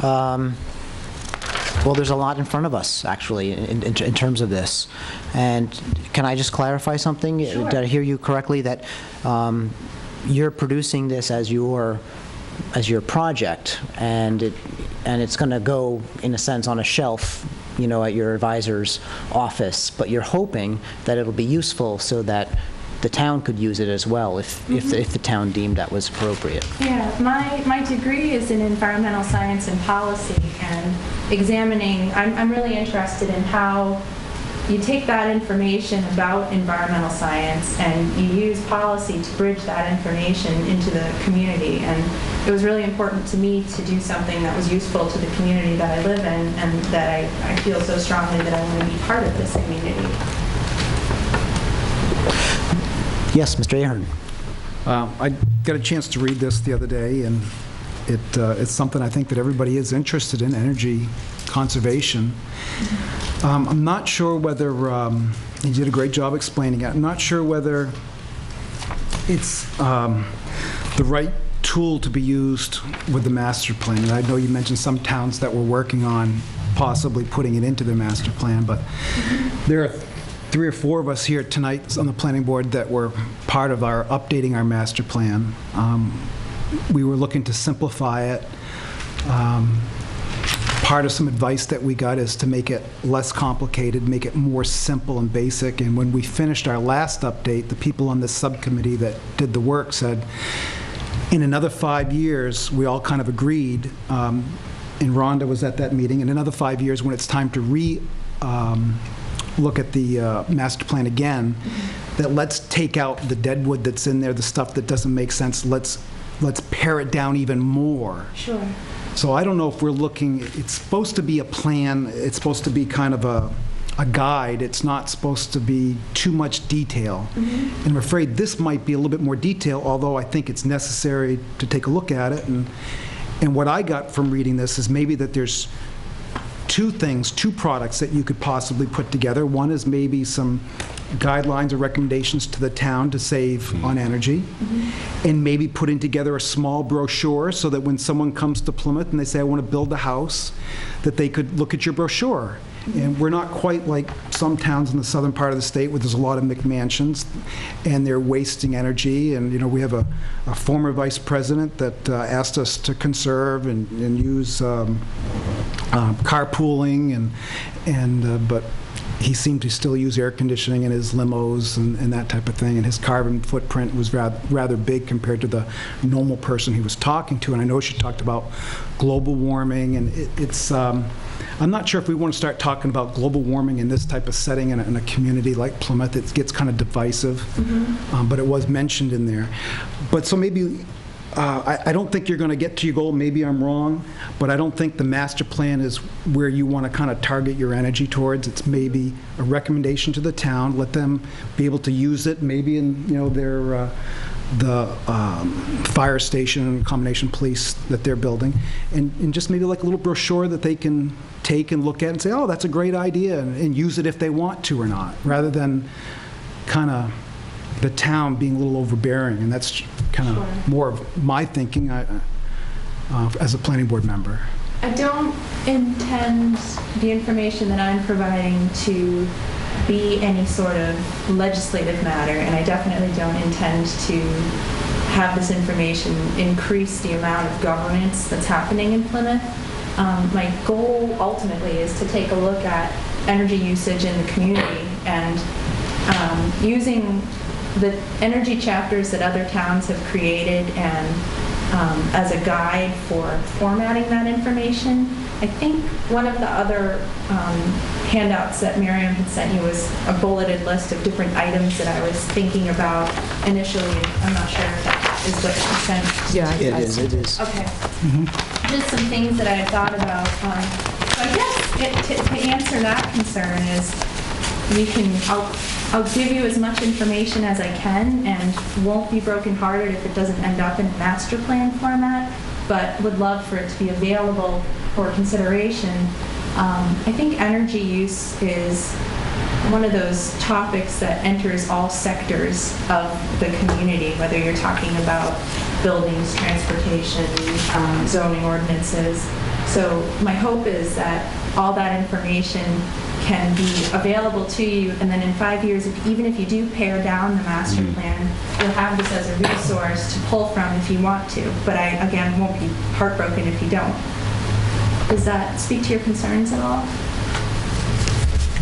Speaker 4: well, there's a lot in front of us, actually, in terms of this. And can I just clarify something?
Speaker 9: Sure.
Speaker 4: Did I hear you correctly that you're producing this as your project, and it's going to go, in a sense, on a shelf, you know, at your advisor's office, but you're hoping that it'll be useful so that the town could use it as well if the town deemed that was appropriate.
Speaker 9: Yeah, my degree is in environmental science and policy, and examining, I'm really interested in how you take that information about environmental science and you use policy to bridge that information into the community. And it was really important to me to do something that was useful to the community that I live in, and that I feel so strongly that I want to be part of this community.
Speaker 4: Yes, Mr. Ahern.
Speaker 3: I got a chance to read this the other day, and it's something I think that everybody is interested in, energy conservation. I'm not sure whether, you did a great job explaining it, I'm not sure whether it's the right tool to be used with the master plan. And I know you mentioned some towns that were working on possibly putting it into their master plan, but there are 3 or 4 of us here tonight on the planning board that were part of updating our master plan. We were looking to simplify it. Part of some advice that we got is to make it less complicated, make it more simple and basic. And when we finished our last update, the people on this subcommittee that did the work said, in another 5 years, we all kind of agreed, and Rhonda was at that meeting, in another 5 years when it's time to look at the master plan again, that let's take out the dead wood that's in there, the stuff that doesn't make sense, let's pare it down even more.
Speaker 9: Sure.
Speaker 3: So I don't know if we're looking, it's supposed to be a plan, it's supposed to be kind of a guide, it's not supposed to be too much detail. And I'm afraid this might be a little bit more detail, although I think it's necessary to take a look at it. And what I got from reading this is maybe that there's 2 products that you could possibly put together. One is maybe some guidelines or recommendations to the town to save on energy, and maybe putting together a small brochure so that when someone comes to Plymouth and they say, I want to build a house, that they could look at your brochure. And we're not quite like some towns in the southern part of the state where there's a lot of McMansions and they're wasting energy. And, you know, we have a former vice president that asked us to conserve and use carpooling, but he seemed to still use air conditioning in his limos and that type of thing, and his carbon footprint was rather big compared to the normal person he was talking to. And I know she talked about global warming, and it's I'm not sure if we want to start talking about global warming in this type of setting in a community like Plymouth. It gets kind of divisive, but it was mentioned in there. But so maybe I don't think you're going to get to your goal. Maybe I'm wrong, but I don't think the master plan is where you want to kind of target your energy towards. It's maybe a recommendation to the town, let them be able to use it, maybe in, you know, their the fire station and combination police that they're building, and just maybe like a little brochure that they can take and look at and say, oh, that's a great idea, and use it if they want to or not, rather than kind of the town being a little overbearing. And that's kind of more of my thinking as a planning board member.
Speaker 9: I don't intend the information that I'm providing to be any sort of legislative matter, and I definitely don't intend to have this information increase the amount of governance that's happening in Plymouth. My goal ultimately is to take a look at energy usage in the community and using the energy chapters that other towns have created and as a guide for formatting that information. I think one of the other handouts that Miriam had sent you was a bulleted list of different items that I was thinking about initially. I'm not sure if that is what she sent.
Speaker 5: Yeah,
Speaker 4: It is.
Speaker 9: Okay. Just some things that I thought about. So I guess to answer that concern is I'll give you as much information as I can and won't be brokenhearted if it doesn't end up in master plan format, but would love for it to be available for consideration. I think energy use is one of those topics that enters all sectors of the community, whether you're talking about buildings, transportation, zoning ordinances. So my hope is that all that information can be available to you, and then in 5 years, even if you do pare down the master plan, you'll have this as a resource to pull from if you want to. But I, again, won't be heartbroken if you don't. Does that speak to your concerns at all?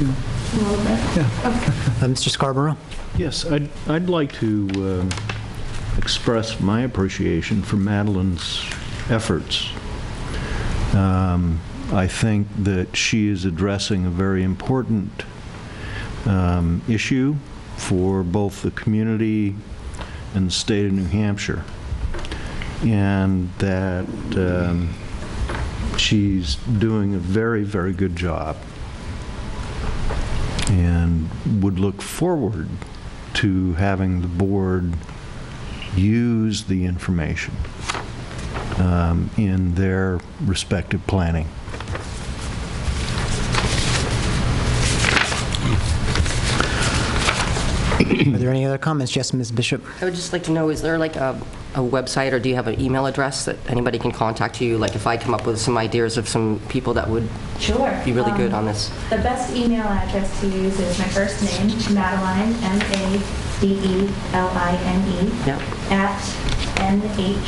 Speaker 9: A little bit?
Speaker 3: Yeah.
Speaker 9: Okay.
Speaker 4: Mr. Scarborough?
Speaker 7: Yes, I'd like to express my appreciation for Madeline's efforts. I think that she is addressing a very important issue for both the community and the state of New Hampshire, and that she's doing a very, very good job, and would look forward to having the board use the information in their respective planning.
Speaker 4: Are there any other comments? Yes, Ms. Bishop?
Speaker 6: I would just like to know, is there like a website, or do you have an email address that anybody can contact you? Like if I come up with some ideas of some people that would
Speaker 9: Sure.
Speaker 6: be really good on this.
Speaker 9: The best email address to use is my first name, Madeline, Madeline,
Speaker 6: Yep.
Speaker 9: at nhsea.org.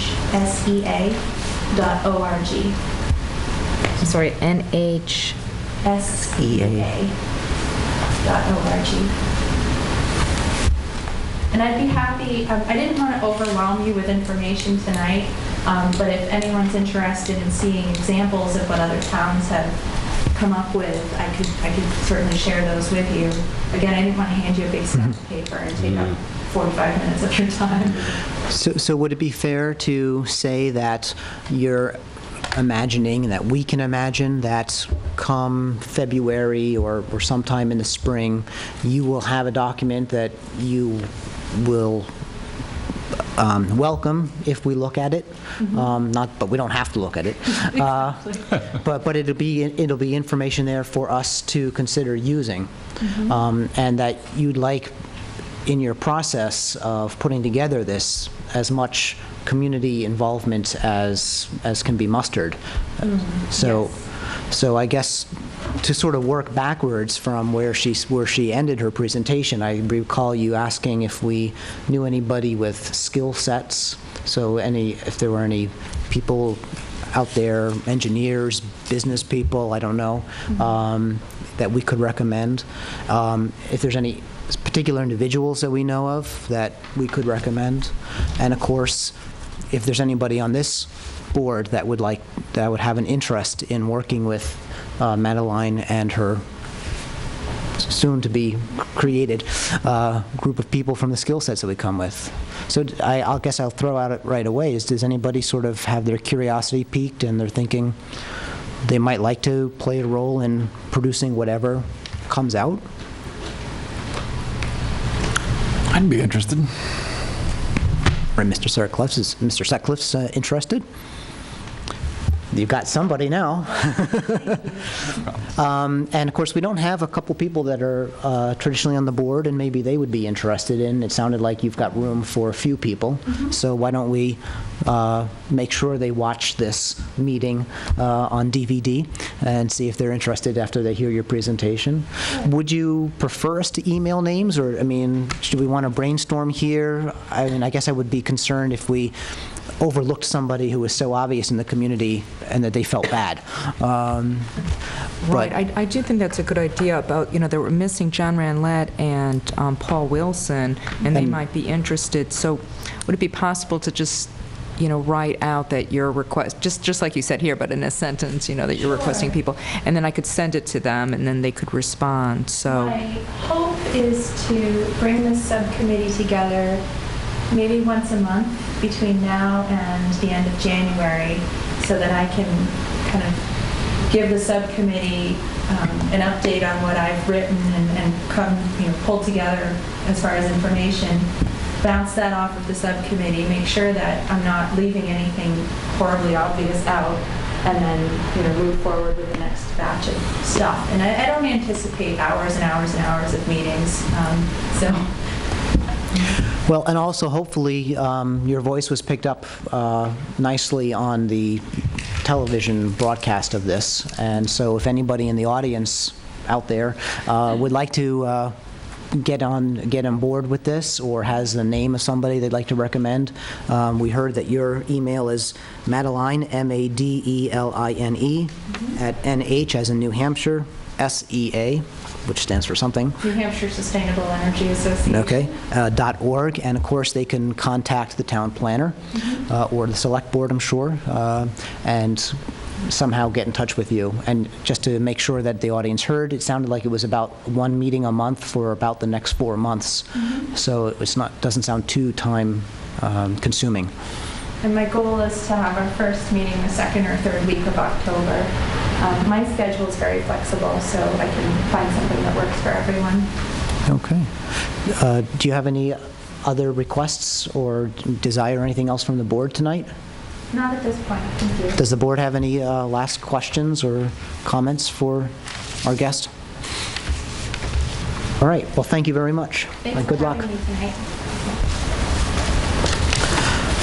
Speaker 5: I'm sorry, NH.
Speaker 9: SEA.org. And I'd be happy, I didn't want to overwhelm you with information tonight, but if anyone's interested in seeing examples of what other towns have come up with, I could certainly share those with you. Again, I didn't want to hand you a big stack of paper and take up 45 minutes of your time.
Speaker 4: So would it be fair to say that you're imagining, that we can imagine, that come February or sometime in the spring, you will have a document that you will welcome if we look at it, but we don't have to look at it. But it'll be information there for us to consider using, and that you'd like in your process of putting together this as much community involvement as can be mustered. So I guess to sort of work backwards from where she ended her presentation, I recall you asking if we knew anybody with skill sets. So if there were any people out there, engineers, business people, I don't know, that we could recommend. If there's any particular individuals that we know of that we could recommend. And of course, if there's anybody on this board that would have an interest in working with Madeline and her soon-to-be created group of people from the skill sets that we come with. So I guess I'll throw out it right away. Does anybody sort of have their curiosity piqued and they're thinking they might like to play a role in producing whatever comes out?
Speaker 1: I'd be interested.
Speaker 4: Or Mr. Sutcliffe's interested? You've got somebody now. And of course, we don't have a couple people that are traditionally on the board, and maybe they would be interested in. It sounded like you've got room for a few people. So why don't we make sure they watch this meeting on DVD and see if they're interested after they hear your presentation. Would you prefer us to email names, or, I mean, should we want to brainstorm here? I mean, I guess I would be concerned if we overlooked somebody who was so obvious in the community and that they felt bad.
Speaker 5: Right, I do think that's a good idea about, they were missing John Ranlett and Paul Wilson, and they might be interested. So would it be possible to just, write out that your request, just like you said here, but in a sentence, that you're requesting people, and then I could send it to them, and then they could respond, so.
Speaker 9: My hope is to bring this subcommittee together maybe once a month between now and the end of January, so that I can kind of give the subcommittee an update on what I've written and come, pull together as far as information, bounce that off of the subcommittee, make sure that I'm not leaving anything horribly obvious out, and then, move forward with the next batch of stuff. And I don't anticipate hours and hours and hours of meetings, so.
Speaker 4: Well, and also hopefully your voice was picked up nicely on the television broadcast of this, and so if anybody in the audience out there would like to get on board with this, or has the name of somebody they'd like to recommend, we heard that your email is Madeline, Madeline, at NH as in New Hampshire, SEA, which stands for something.
Speaker 9: New Hampshire Sustainable Energy Association.
Speaker 4: Okay, .org, and of course they can contact the town planner or the select board, I'm sure, and somehow get in touch with you. And just to make sure that the audience heard, it sounded like it was about one meeting a month for about the next 4 months. So it's doesn't sound too time consuming.
Speaker 9: And my goal is to have our first meeting the second or third week of October. My schedule is very flexible, so I can find something that works for everyone.
Speaker 4: Okay. Do you have any other requests or desire anything else from the board tonight?
Speaker 9: Not at this point, thank you.
Speaker 4: Does the board have any last questions or comments for our guest? All right, well, thank you very much.
Speaker 9: Thanks
Speaker 4: and
Speaker 9: for
Speaker 4: good luck.
Speaker 9: having me tonight.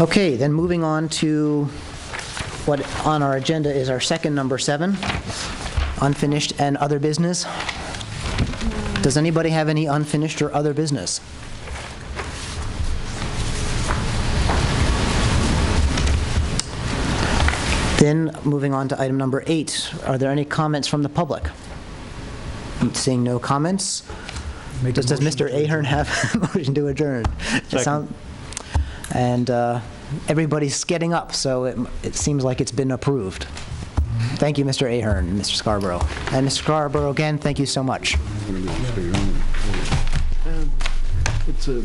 Speaker 4: Okay, then moving on to what on our agenda is our second number 7, unfinished and other business. Does anybody have any unfinished or other business? Then, moving on to item number 8, are there any comments from the public? Seeing no comments, does Mr. Ahern have a motion to adjourn?
Speaker 7: Second.
Speaker 4: And everybody's getting up, so it seems like it's been approved. Thank you, Mr. Ahern and Mr. Scarborough. And Mr. Scarborough, again, thank you so much.
Speaker 1: It's a